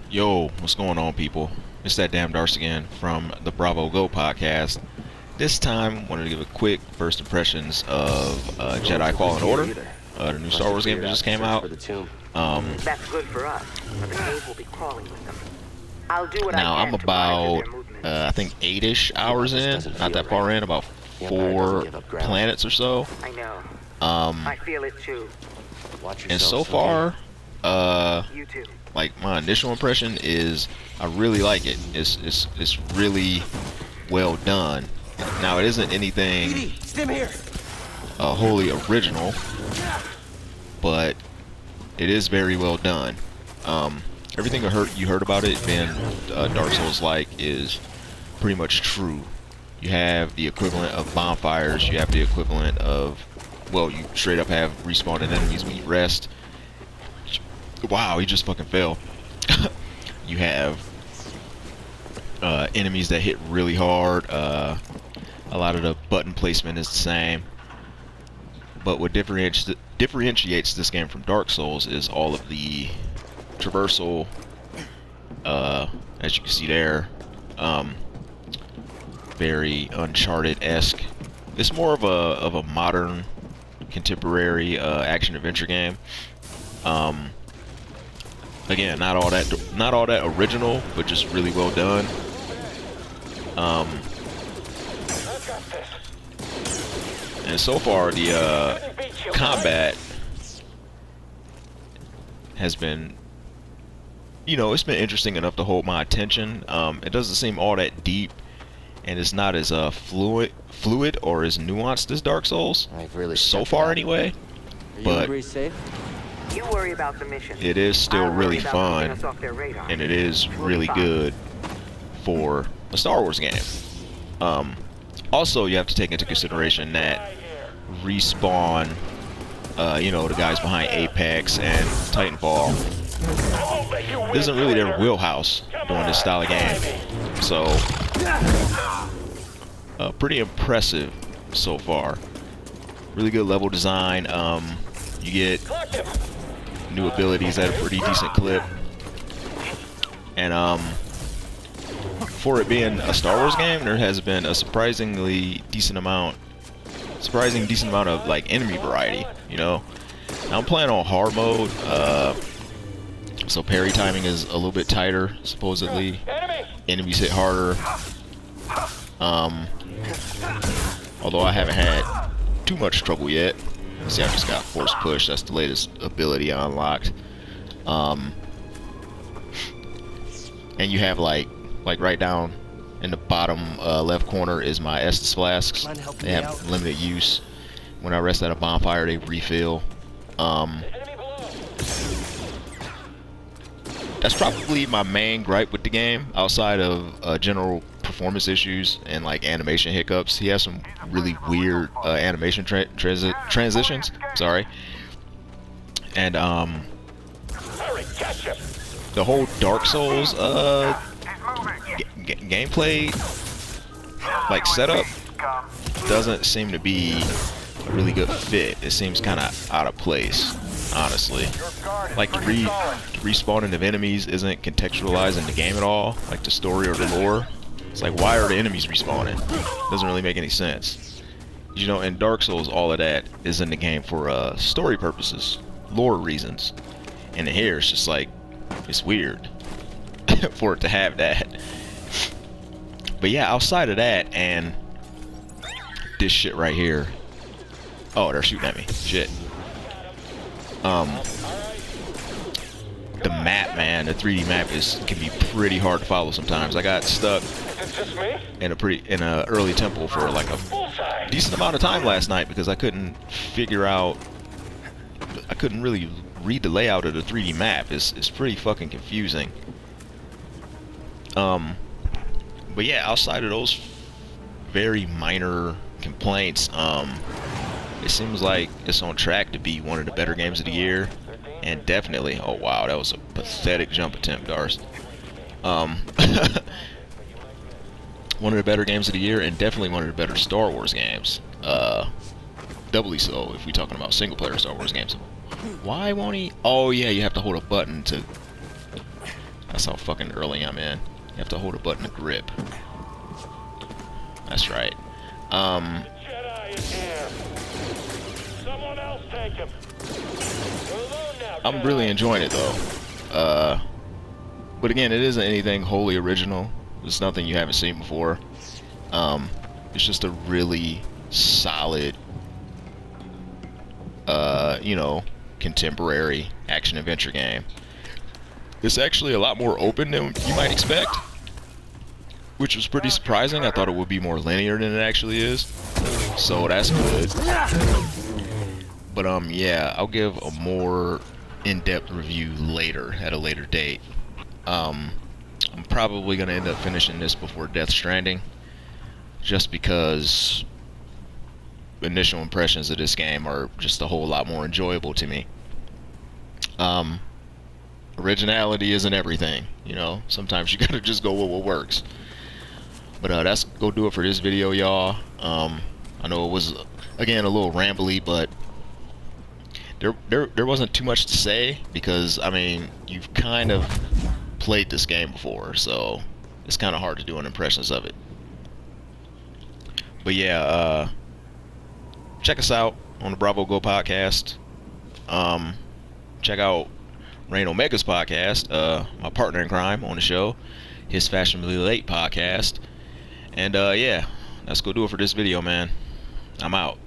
Yo, what's going on, people? It's that damn Darce again from the Bravo Go podcast. This time, wanted to give a quick first impressions of Jedi Fallen Order, the new Star Wars game that just came out. That's good for us, but the cave will be crawling with them. I'll do what Now, I I'm can to about, monitor their movements. I think 8-ish hours in, not that far in, about 4 planets or so. I know. I feel it too. And so far, You too. like my initial impression is I really like it. It's really well done. Now it isn't anything wholly original, but it is very well done. Everything you heard about it being Dark Souls like is pretty much true. You have the equivalent of bonfires. You have the equivalent of, well, you straight up have respawned enemies when you rest. Wow, he just fucking fell. You have enemies that hit really hard. A lot of the button placement is the same. But what differentiates this game from Dark Souls is all of the traversal, as you can see there. Very Uncharted-esque. It's more of a modern, contemporary action-adventure game. Again, not all that original, but just really well done. And so far, the combat has been, it's been interesting enough to hold my attention. It doesn't seem all that deep, and it's not as fluid or as nuanced as Dark Souls. So far, anyway. But You worry about the mission. it is still I'll worry really about fun, keeping us off their radar. and it is really good for a Star Wars game. Also, you have to take into consideration that Respawn, the guys behind Apex and Titanfall, isn't really their wheelhouse doing this style of game. So, pretty impressive so far. Really good level design. You get new abilities at a pretty decent clip, and for it being a Star Wars game, there has been a surprising decent amount of like enemy variety. Now I'm playing on hard mode, so parry timing is a little bit tighter supposedly. Enemies hit harder, although I haven't had too much trouble yet. See, I just got Force Push. That's the latest ability I unlocked. And you have like right down in the bottom left corner is my Estus flasks. They have limited use. When I rest at a bonfire, they refill. That's probably my main gripe with the game, outside of general performance issues and like animation hiccups. He has some really weird animation transitions. Sorry. And the whole Dark Souls gameplay like setup doesn't seem to be a really good fit. It seems kind of out of place, honestly. Like the respawning of enemies isn't contextualized in the game at all, like the story or the lore. It's like, why are the enemies respawning? Doesn't really make any sense. In Dark Souls, all of that is in the game for story purposes, lore reasons. And here, it's just like, it's weird for it to have that. But yeah, outside of that and this shit right here. Oh, they're shooting at me. Shit. The map, man, the 3D map can be pretty hard to follow sometimes. I got stuck in a early temple for like a decent amount of time last night because I couldn't really read the layout of the 3D map. It's pretty fucking confusing. But yeah, outside of those very minor complaints, it seems like it's on track to be one of the better games of the year. And definitely, oh wow, that was a pathetic jump attempt, Darce. One of the better games of the year, and definitely one of the better Star Wars games. Doubly so if we're talking about single player Star Wars games. Why won't he? Oh yeah, you have to hold a button to That's how fucking early I'm in. You have to hold a button to grip. That's right. Jedi is here. Someone else take him. You're alone now, I'm Jedi. really enjoying it though. But again, it isn't anything wholly original. It's nothing you haven't seen before. It's just a really solid, you know, contemporary action adventure game. It's actually a lot more open than you might expect, which was pretty surprising. I thought it would be more linear than it actually is, so that's good. But yeah, I'll give a more in-depth review later, at a later date. I'm probably gonna end up finishing this before Death Stranding, just because initial impressions of this game are just a whole lot more enjoyable to me. Originality isn't everything, you know. Sometimes you gotta just go with what works. But that's go do it for this video, y'all. I know it was again a little rambly, but there wasn't too much to say because I mean you've kind of played this game before, so it's kind of hard to do an impressions of it. But yeah, check us out on the Bravo Go podcast. Check out Rain Omega's podcast, my partner in crime on the show, his Fashionably Late podcast. And yeah, let's go do it for this video, man. I'm out.